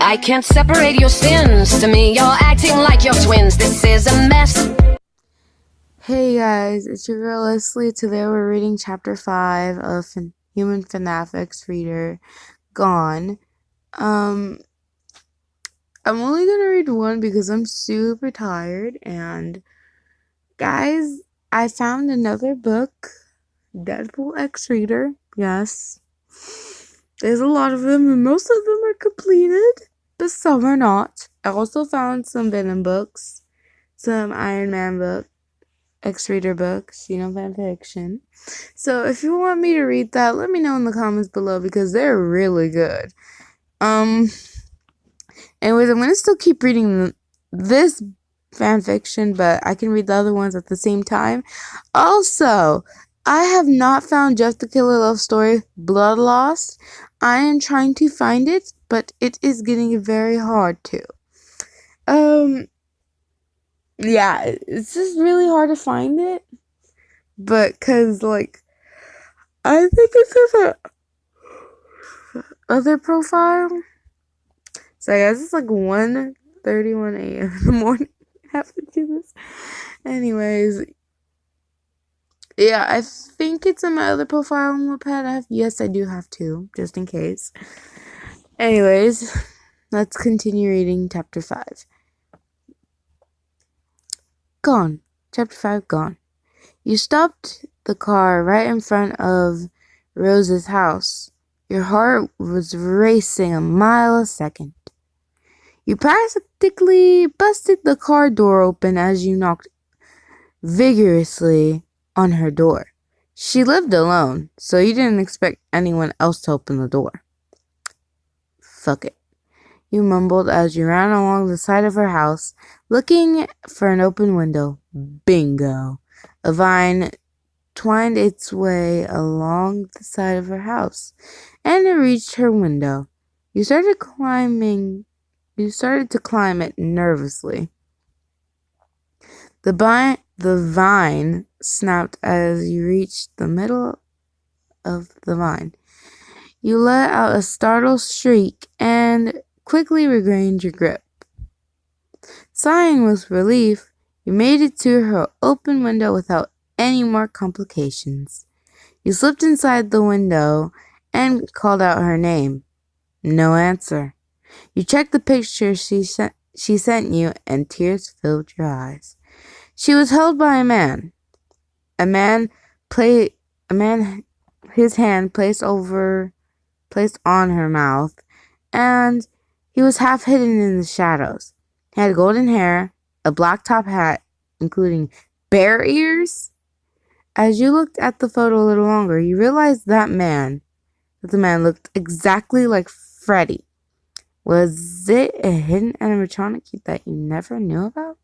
I can't separate your sins. To me, you're acting like you're twins. This is a mess. Hey guys, it's your girl Lesley. Today we're reading chapter 5 of Human fnaf X Reader Gone. I'm only gonna read one because I'm super tired. And guys, I found another book, Deadpool X Reader. Yes, there's a lot of them, and most of them are completed, but some are not. I also found some Venom books, some Iron Man books. X-Reader books, fan fiction. So if you want me to read that, let me know in the comments below because they're really good. Anyways, I'm gonna still keep reading this fan fiction, but I can read the other ones at the same time. Also, I have not found Jeff the Killer love story, Blood Lost. I am trying to find it, but it is getting very hard to. Yeah, it's just really hard to find it, but cause I think it's in the other profile. So I guess it's 1:31 a.m. in the morning. I have to do this. Anyways, yeah, I think it's in my other profile on Wattpad. Yes, I do have to, just in case. Anyways, let's continue reading chapter 5. Gone. Chapter 5, Gone. You stopped the car right in front of Rose's house. Your heart was racing a mile a second. You practically busted the car door open as you knocked vigorously on her door. She lived alone, so you didn't expect anyone else to open the door. Fuck it, you mumbled as you ran along the side of her house, looking for an open window. Bingo! A vine twined its way along the side of her house, and it reached her window. You started to climb it nervously. The vine snapped as you reached the middle of the vine. You let out a startled shriek and quickly regained your grip. Sighing with relief, you made it to her open window without any more complications. You slipped inside the window and called out her name. No answer. You checked the picture she sent you, and tears filled your eyes. She was held by a man. His hand placed on her mouth, and he was half hidden in the shadows. He had golden hair, a black top hat, including bear ears. As you looked at the photo a little longer, you realized that the man looked exactly like Freddy. Was it a hidden animatronic that you never knew about?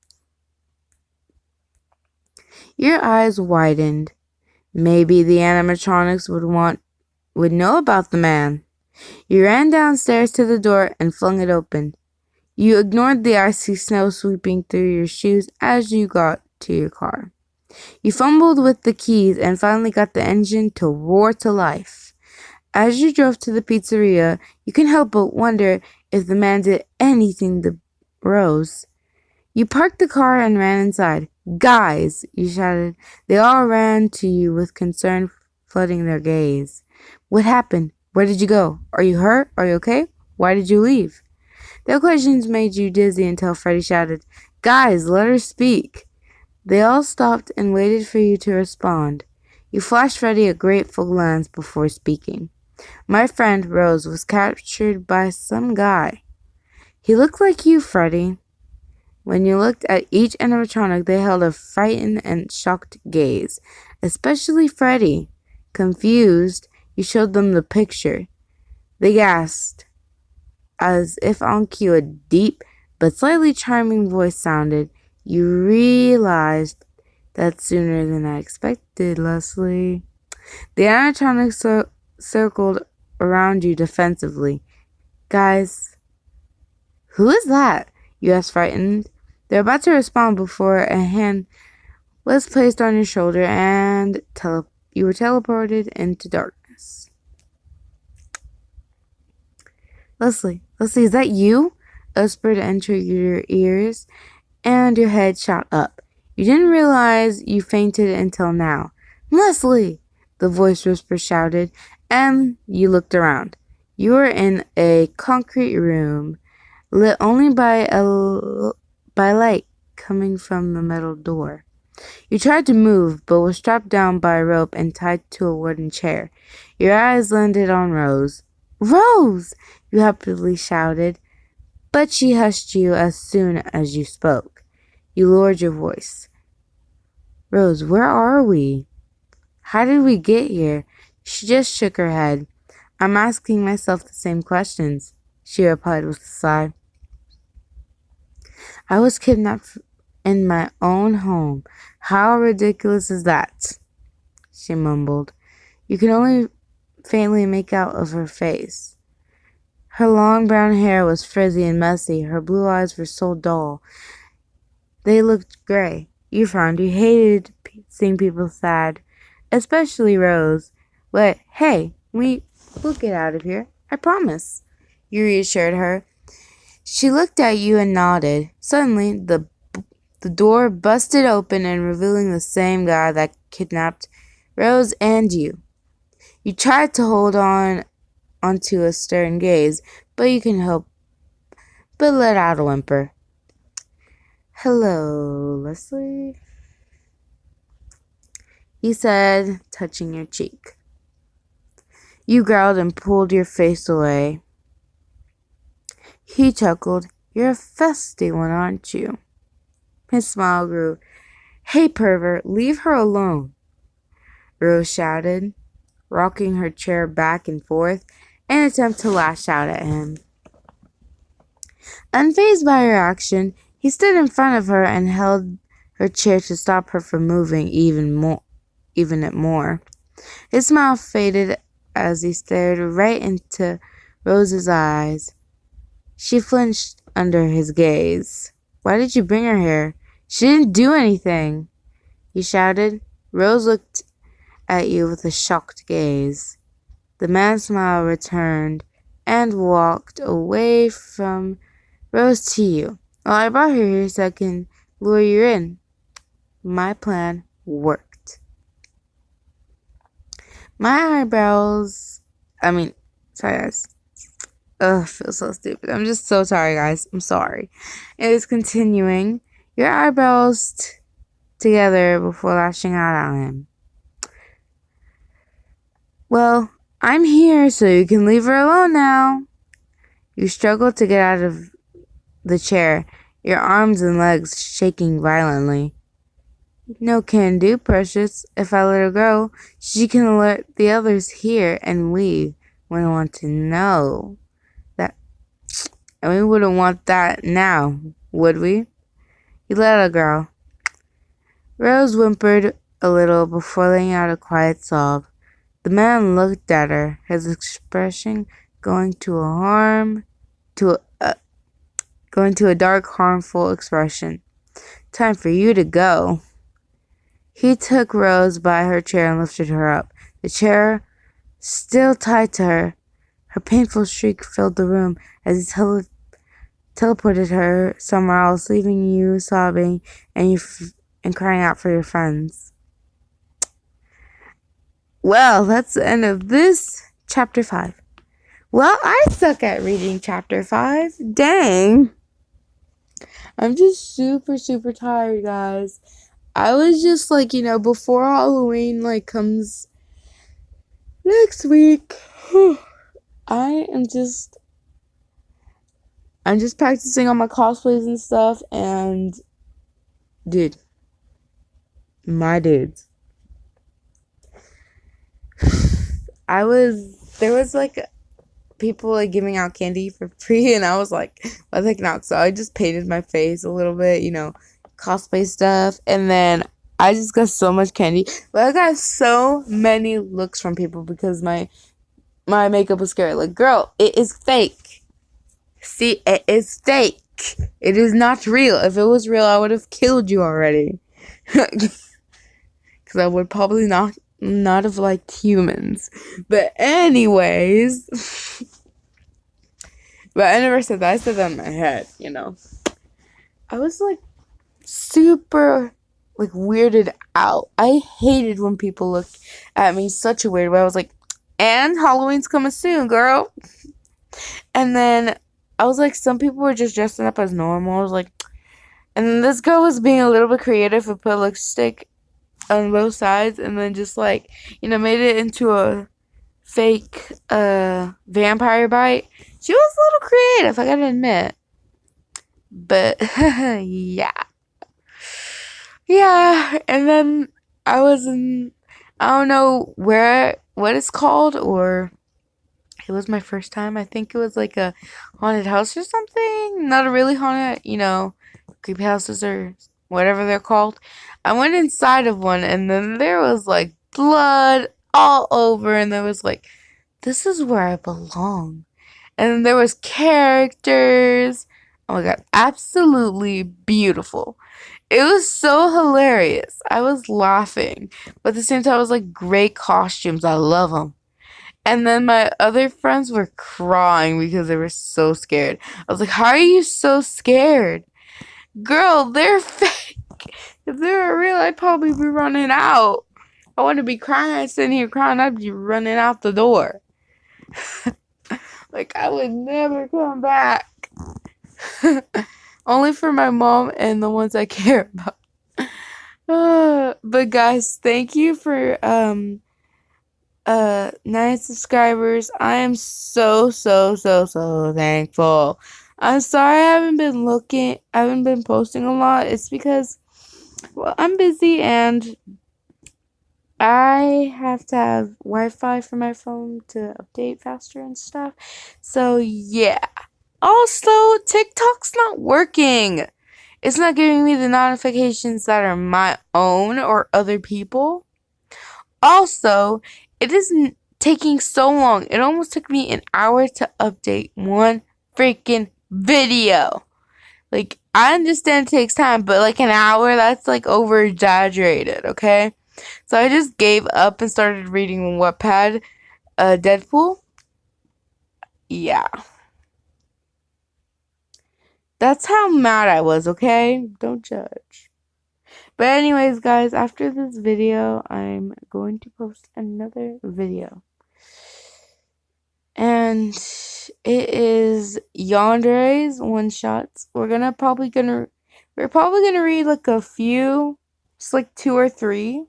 Your eyes widened. Maybe the animatronics would know about the man. You ran downstairs to the door and flung it open. You ignored the icy snow sweeping through your shoes as you got to your car. You fumbled with the keys and finally got the engine to roar to life. As you drove to the pizzeria, you couldn't help but wonder if the man did anything to Rose. You parked the car and ran inside. Guys, you shouted. They all ran to you with concern flooding their gaze. What happened? Where did you go? Are you hurt? Are you okay? Why did you leave? Their questions made you dizzy until Freddy shouted, Guys, let her speak. They all stopped and waited for you to respond. You flashed Freddy a grateful glance before speaking. My friend Rose was captured by some guy. He looked like you, Freddy. When you looked at each animatronic, they held a frightened and shocked gaze, especially Freddy. Confused, you showed them the picture. They gasped. As if on cue, a deep but slightly charming voice sounded. You realized that sooner than I expected, Lesley. The animatronics circled around you defensively. Guys, who is that? You asked, frightened. They're about to respond before a hand was placed on your shoulder and you were teleported into darkness. Lesley, Lesley, is that you? A whisper entered your ears, and your head shot up. You didn't realize you fainted until now. Lesley! The voice whisper shouted, and you looked around. You were in a concrete room, lit only by light coming from the metal door. You tried to move, but was strapped down by a rope and tied to a wooden chair. Your eyes landed on Rose. Rose! You happily shouted, but she hushed you as soon as you spoke. You lowered your voice. Rose, where are we? How did we get here? She just shook her head. I'm asking myself the same questions, she replied with a sigh. I was kidnapped in my own home. How ridiculous is that? She mumbled. You could only faintly make out of her face. Her long brown hair was frizzy and messy. Her blue eyes were so dull. They looked gray. You frowned. You hated seeing people sad, especially Rose. But hey, we'll get out of here. I promise. You reassured her. She looked at you and nodded. Suddenly, the door busted open and revealing the same guy that kidnapped Rose and you. You tried to hold onto a stern gaze, but you couldn't help but let out a whimper. Hello, Lesley, he said, touching your cheek. You growled and pulled your face away. He chuckled. You're a festy one, aren't you? His smile grew. Hey, pervert, leave her alone, Rose shouted, rocking her chair back and forth in an attempt to lash out at him. Unfazed by her action, he stood in front of her and held her chair to stop her from moving even more. His smile faded as he stared right into Rose's eyes. She flinched under his gaze. Why did you bring her here? She didn't do anything, he shouted. Rose looked at you with a shocked gaze. The man's smile returned and walked away from Rose to you. Well, I brought her here so I can lure you in. My plan worked. Sorry guys. Ugh, I feel so stupid. I'm just so tired, guys. I'm sorry. It is continuing. Your eyebrows together before lashing out at him. Well, I'm here so you can leave her alone now. You struggled to get out of the chair, your arms and legs shaking violently. No can do, precious. If I let her go, she can alert the others here and we wouldn't want to know that. And we wouldn't want that now, would we? You let her growl. Rose whimpered a little before letting out a quiet sob. The man looked at her, his expression going to a dark, harmful expression. Time for you to go. He took Rose by her chair and lifted her up. The chair still tied to her. Her painful shriek filled the room as he teleported her somewhere else, leaving you sobbing and crying out for your friends. Well, that's the end of this chapter 5. Well, I suck at reading chapter 5. Dang. I'm just super, super tired, guys. I was just before Halloween comes next week, I'm just practicing on my cosplays and stuff, and dude, my dudes. There was people giving out candy for free, and I was like, what the heck not? So I just painted my face a little bit, cosplay stuff, and then I just got so much candy. But I got so many looks from people because my makeup was scary. Like, girl, it is fake. See, it is fake. It is not real. If it was real, I would have killed you already. Because I would probably not have liked humans. But anyways, But I never said that. I said that in my head, you know. I was like super like weirded out. I hated when people looked at me such a weird way. I was like, and Halloween's coming soon, girl. And then I was like, some people were just dressing up as normal. I was like, and then this girl was being a little bit creative and put lipstick on both sides and then just like, you know, made it into a fake vampire bite. She was a little creative, I gotta admit. But yeah. Yeah, and then I was in, I don't know what it's called, or it was my first time. I think it was like a haunted house or something. Not a really haunted, you know, creepy houses or whatever they're called. I went inside of one and then there was like blood all over and there was like, this is where I belong. And then there was characters. Oh my god, absolutely beautiful. It was so hilarious. I was laughing. But at the same time, I was like, great costumes. I love them. And then my other friends were crying because they were so scared. I was like, how are you so scared? Girl, they're fake. If they were real, I'd probably be running out. I wouldn't be crying. I'd sit here crying. I'd be running out the door. Like, I would never come back. Only for my mom and the ones I care about. But guys, thank you for 9 subscribers. I am so thankful. I'm sorry I haven't been posting a lot. It's because, well, I'm busy and I have to have Wi-Fi for my phone to update faster and stuff. So yeah. Also, TikTok's not working. It's not giving me the notifications that are my own or other people. Also, it isn't taking so long. It almost took me an hour to update one freaking video. Like, I understand it takes time, but like an hour, that's like over exaggerated, okay? So I just gave up and started reading Wattpad, Deadpool. Yeah. That's how mad I was, okay? Don't judge. But anyways, guys, after this video, I'm going to post another video. And it is Yandere's one-shots. We're probably gonna read like a few, just like 2 or 3.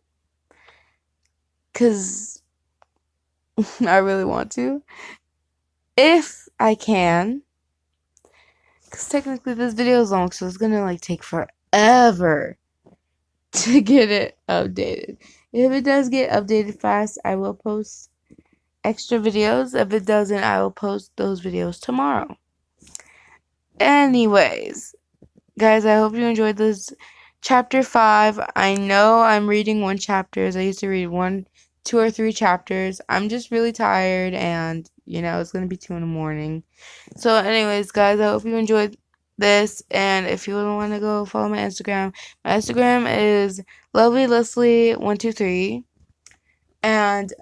Cause I really want to. If I can. Because technically this video is long, so it's gonna like take forever to get it updated. If it does get updated fast, I will post extra videos. If it doesn't, I will post those videos tomorrow. Anyways, guys, I hope you enjoyed this chapter 5. I know I'm reading 1 chapter. I used to read 1, 2 or 3 chapters. I'm just really tired and, you know, it's going to be 2 in the morning. So anyways, guys, I hope you enjoyed this. And if you want to go follow my Instagram is lesley123. And,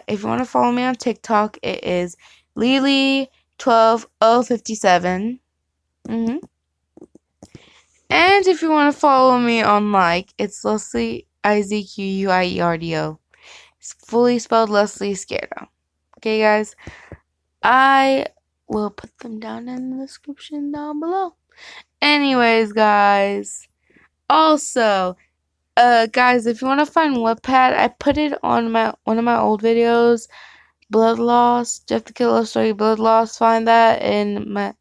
if you want to follow me on TikTok, it is Lily12057. And if you want to follow me on it's Lesley Izquierdo. It's fully spelled Lesley Izquierdo. Okay, guys? I will put them down in the description down below. Anyways, guys. Also, guys, if you want to find Wattpad, I put it on one of my old videos, Blood Loss, Jeff the Kid Love Story, Blood Loss. Find that in my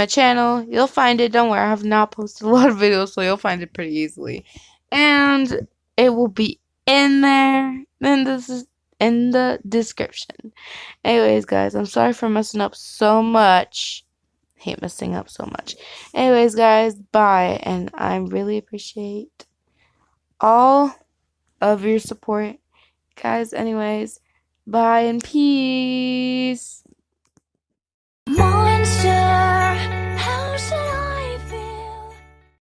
channel. You'll find it. Don't worry, I have not posted a lot of videos, so you'll find it pretty easily. And it will be in there. Then this is in the description. Anyways, guys, I'm sorry for messing up so much. I hate messing up so much. Anyways, guys, bye. And I really appreciate all of your support. Guys, anyways, bye and peace. Monster.